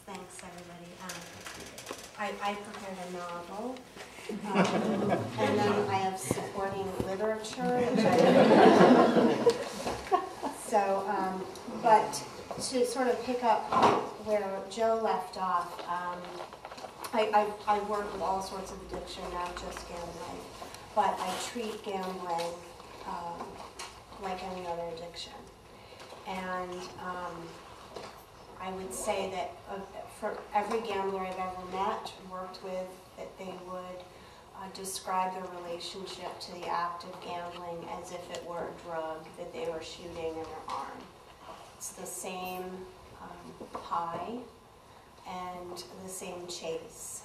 Thanks, everybody. I prepared a novel, and then I have supporting literature, which but to sort of pick up where Joe left off, I work with all sorts of addiction, not just gambling, but I treat gambling like any other addiction. And I would say that for every gambler I've ever met, worked with, that they would describe their relationship to the act of gambling as if it were a drug that they were shooting in their arm. It's the same high and the same chase.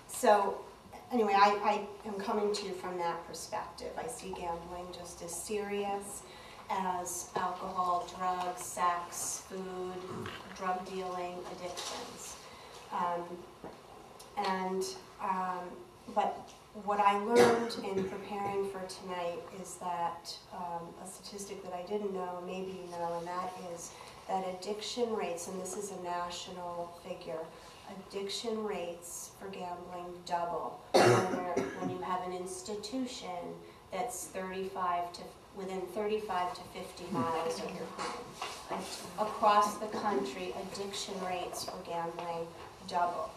So anyway, I am coming to you from that perspective. I see gambling just as serious as alcohol, drugs, sex, food, drug dealing, addictions. But what I learned in preparing for tonight is that a statistic that I didn't know, maybe you know, and that is that addiction rates, and this is a national figure, addiction rates for gambling double when you have an institution that's within 35 to 50 miles of your home. And across the country, addiction rates for gambling double.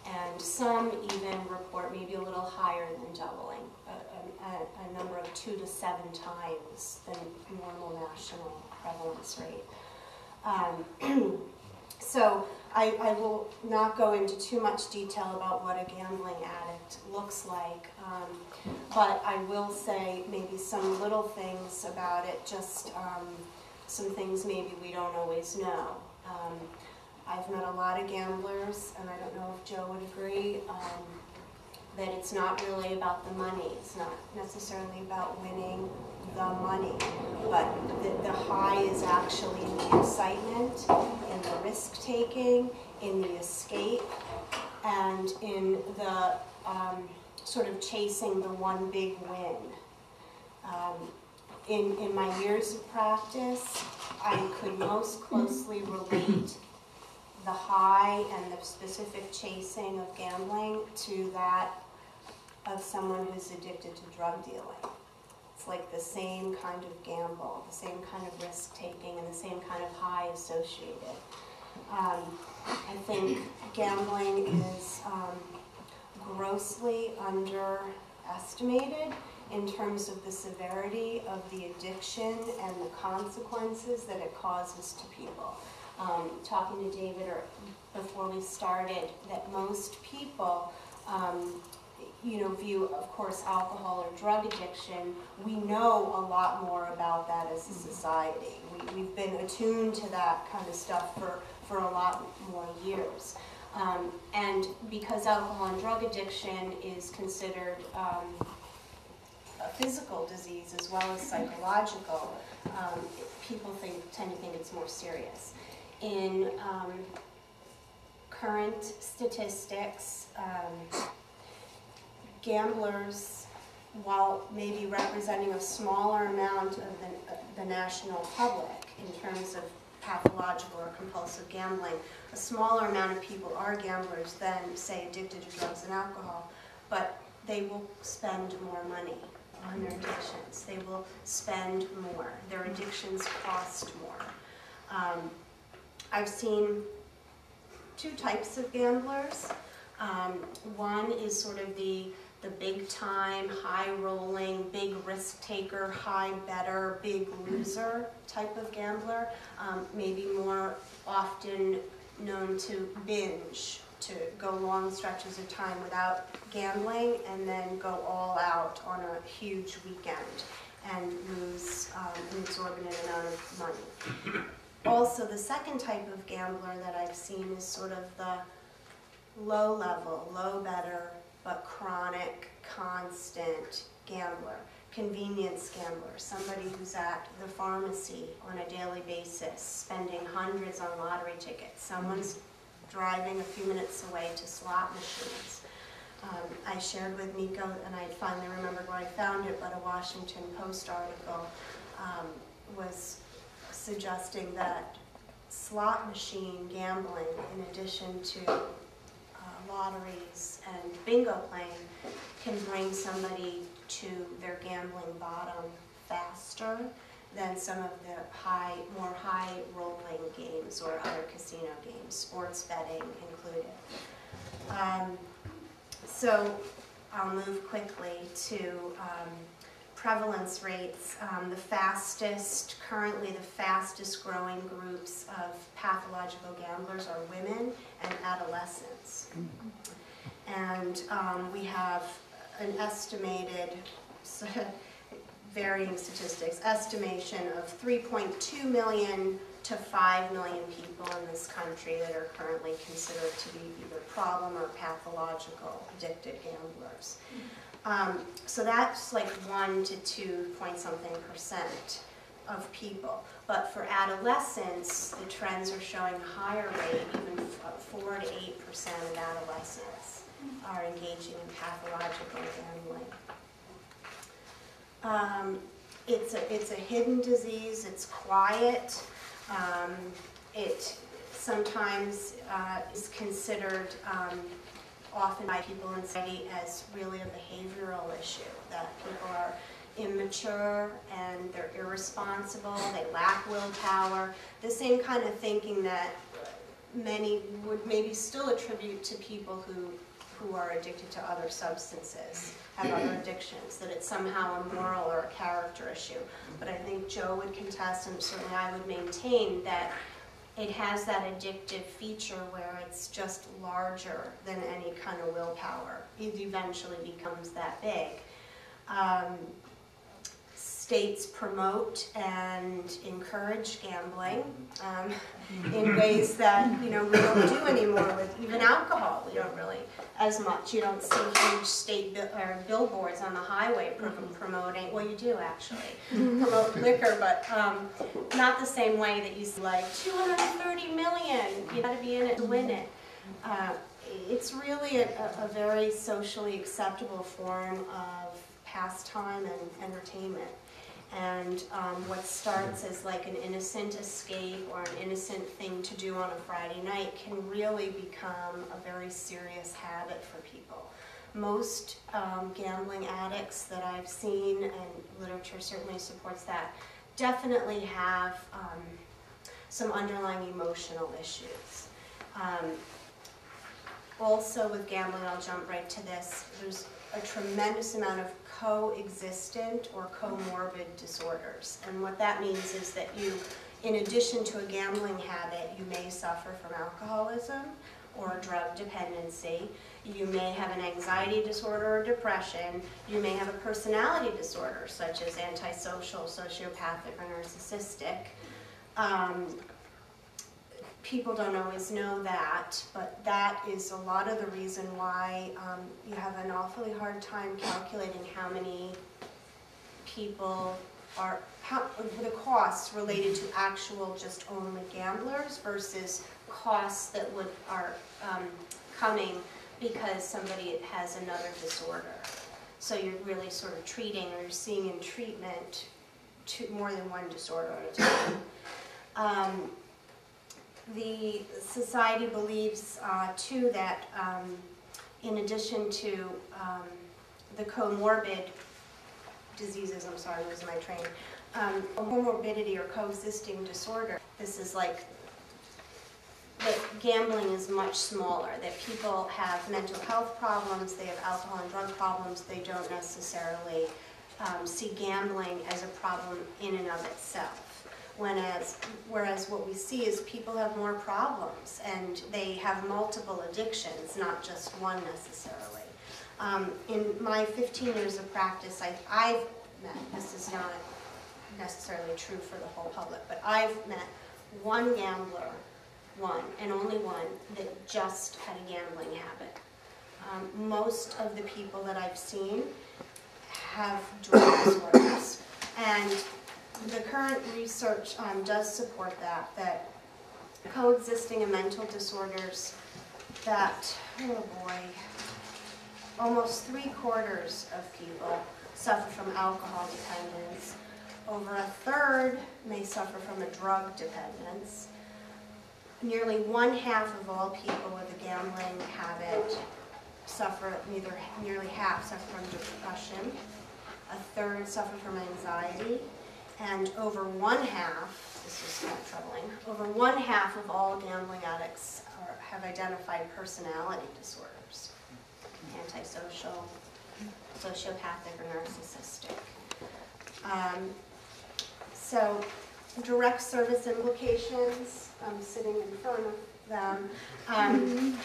And some even report maybe a little higher than doubling, a number of 2 to 7 times the normal national prevalence rate. So I will not go into too much detail about what a gambling addict looks like, but I will say maybe some little things about it, just some things maybe we don't always know. I've met a lot of gamblers, and I don't know if Joe would agree, that it's not really about the money. It's not necessarily about winning the money, but the high is actually in the excitement, in the risk-taking, in the escape, and in the sort of chasing the one big win. In my years of practice, I could most closely relate the high and the specific chasing of gambling to that of someone who's addicted to drug dealing. It's like the same kind of gamble, the same kind of risk-taking, and the same kind of high associated. I think gambling is grossly underestimated in terms of the severity of the addiction and the consequences that it causes to people. Talking to David before we started, that most people view, of course, alcohol or drug addiction. We know a lot more about that as a society. We've been attuned to that kind of stuff for a lot more years. And because alcohol and drug addiction is considered a physical disease as well as psychological, people tend to think it's more serious. In current statistics, gamblers, while maybe representing a smaller amount of the national public in terms of pathological or compulsive gambling, a smaller amount of people are gamblers than, say, addicted to drugs and alcohol, but they will spend more money on their addictions. They will spend more. Their addictions cost more. I've seen 2 types of gamblers. One is sort of the big time, high rolling, big risk taker, high better, big loser type of gambler, maybe more often known to binge, to go long stretches of time without gambling and then go all out on a huge weekend and lose an exorbitant amount of money. Also, the second type of gambler that I've seen is sort of the low level, low better, but chronic, constant gambler, convenience gambler, somebody who's at the pharmacy on a daily basis, spending hundreds on lottery tickets. Someone's driving a few minutes away to slot machines. I shared with Nico, and I finally remembered where I found it, but a Washington Post article was suggesting that slot machine gambling, in addition to lotteries and bingo playing, can bring somebody to their gambling bottom faster than some of the more high-rolling games or other casino games, sports betting included. So I'll move quickly to prevalence rates. Currently the fastest growing groups of pathological gamblers are women and adolescents. And we have an estimated, varying statistics, estimation of 3.2 million to 5 million people in this country that are currently considered to be either problem or pathological addicted gamblers. So that's like 1 to 2 point something % of people. But for adolescents, the trends are showing a higher rate, even 4 to 8% of adolescents are engaging in pathological gambling. It's a hidden disease, it's quiet. It sometimes is considered often by people in society as really a behavioral issue, that people are immature and they're irresponsible, they lack willpower, the same kind of thinking that many would maybe still attribute to people who are addicted to other substances, have other addictions, that it's somehow a moral or a character issue. But I think Joe would contest, and certainly I would maintain, that it has that addictive feature where it's just larger than any kind of willpower. It eventually becomes that big. States promote and encourage gambling in ways that we don't do anymore with even alcohol. We don't really as much. You don't see huge state billboards on the highway promoting. Well, you do actually promote liquor, but not the same way that you see like 230 million. You got to be in it to win it. It's really a very socially acceptable form of pastime and entertainment. And what starts as like an innocent escape or an innocent thing to do on a Friday night can really become a very serious habit for people. Most gambling addicts that I've seen, and literature certainly supports that, definitely have some underlying emotional issues. Also with gambling, I'll jump right to this, there's a tremendous amount of coexistent or comorbid disorders. And what that means is that you, in addition to a gambling habit, you may suffer from alcoholism or drug dependency. You may have an anxiety disorder or depression. You may have a personality disorder, such as antisocial, sociopathic, or narcissistic. People don't always know that, but that is a lot of the reason why you have an awfully hard time calculating how many people are, the costs related to actual just only gamblers versus costs that are coming because somebody has another disorder. So you're really sort of treating, or you're seeing in treatment more than one disorder at a time. The society believes, too, that in addition to the comorbid diseases, I'm sorry, losing my train, comorbidity or coexisting disorder, this is like that gambling is much smaller, that people have mental health problems, they have alcohol and drug problems, they don't necessarily see gambling as a problem in and of itself. Whereas what we see is people have more problems and they have multiple addictions, not just one necessarily. In my 15 years of practice, I've met, this is not necessarily true for the whole public, but I've met one gambler, one and only one, that just had a gambling habit. Most of the people that I've seen have drug disorders, and the current research does support that coexisting and mental disorders, that, oh boy, almost 3/4 of people suffer from alcohol dependence. Over 1/3 may suffer from a drug dependence. nearly 1/2 of all people with a gambling habit suffer, nearly half suffer from depression, 1/3 suffer from anxiety, and over 1/2, this is kind of troubling, over 1/2 of all gambling addicts have identified personality disorders, antisocial, sociopathic, or narcissistic. So direct service implications, I'm sitting in front of them. How am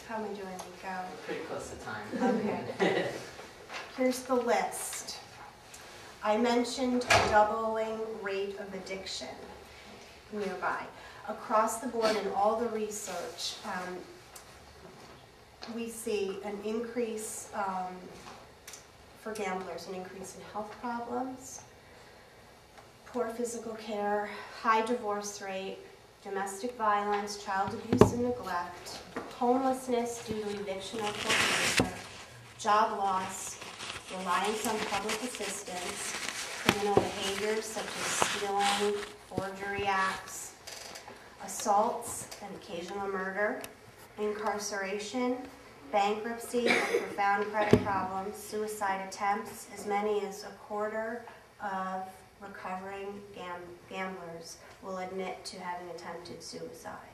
I doing, Nico? Pretty close to time. Okay. Here's the list. I mentioned a doubling rate of addiction nearby. Across the board in all the research, we see an increase for gamblers, an increase in health problems, poor physical care, high divorce rate, domestic violence, child abuse and neglect, homelessness due to eviction or foreclosure, job loss, reliance on public assistance, criminal behaviors such as stealing, forgery acts, assaults and occasional murder, incarceration, bankruptcy and profound credit problems, suicide attempts. As many as 1/4 of recovering gamblers will admit to having attempted suicide.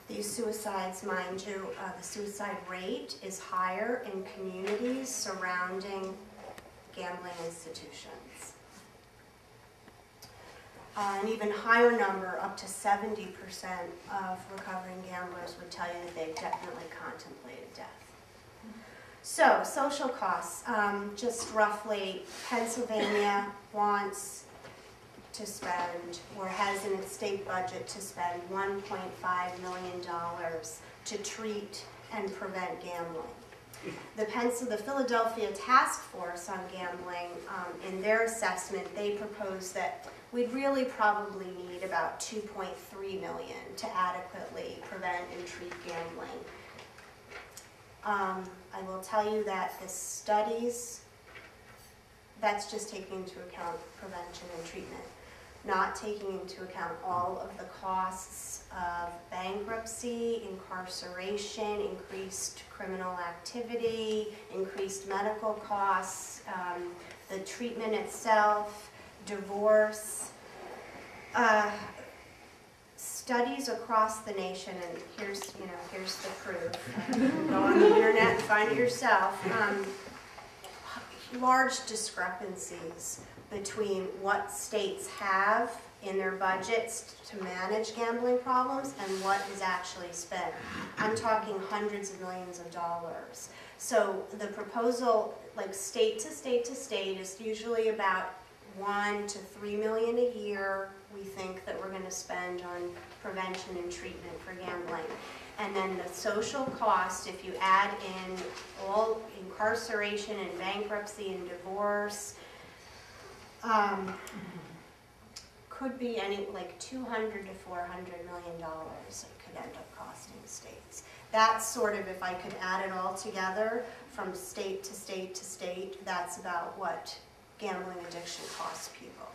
These suicides, mind you, the suicide rate is higher in communities surrounding gambling institutions. An even higher number, up to 70% of recovering gamblers would tell you that they've definitely contemplated death. So, social costs, just roughly, Pennsylvania wants to spend, or has in its state budget to spend $1.5 million to treat and prevent gambling. The Philadelphia Task Force on Gambling, in their assessment, they propose that we'd really probably need about $2.3 million to adequately prevent and treat gambling. I will tell you that the studies, that's just taking into account prevention and treatment, not taking into account all of the costs of bankruptcy, incarceration, increased criminal activity, increased medical costs, the treatment itself, divorce. Studies across the nation, and here's the proof. Go on the internet and find it yourself. Large discrepancies between what states have in their budgets to manage gambling problems and what is actually spent. I'm talking hundreds of millions of dollars. So the proposal, like state to state to state, is usually about $1 to $3 million a year. We think that we're going to spend on prevention and treatment for gambling. And then the social cost, if you add in all incarceration and bankruptcy and divorce, could be like $200 to $400 million it could end up costing states. That's sort of, if I could add it all together from state to state to state, that's about what gambling addiction costs people,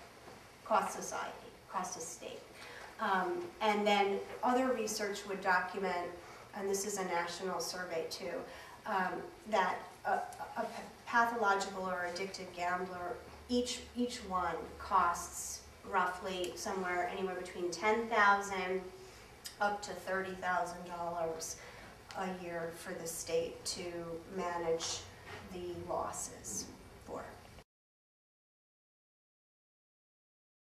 costs society, costs a state. And then other research would document, and this is a national survey too, that a pathological or addicted gambler, each one costs roughly anywhere between $10,000 up to $30,000 a year for the state to manage the losses.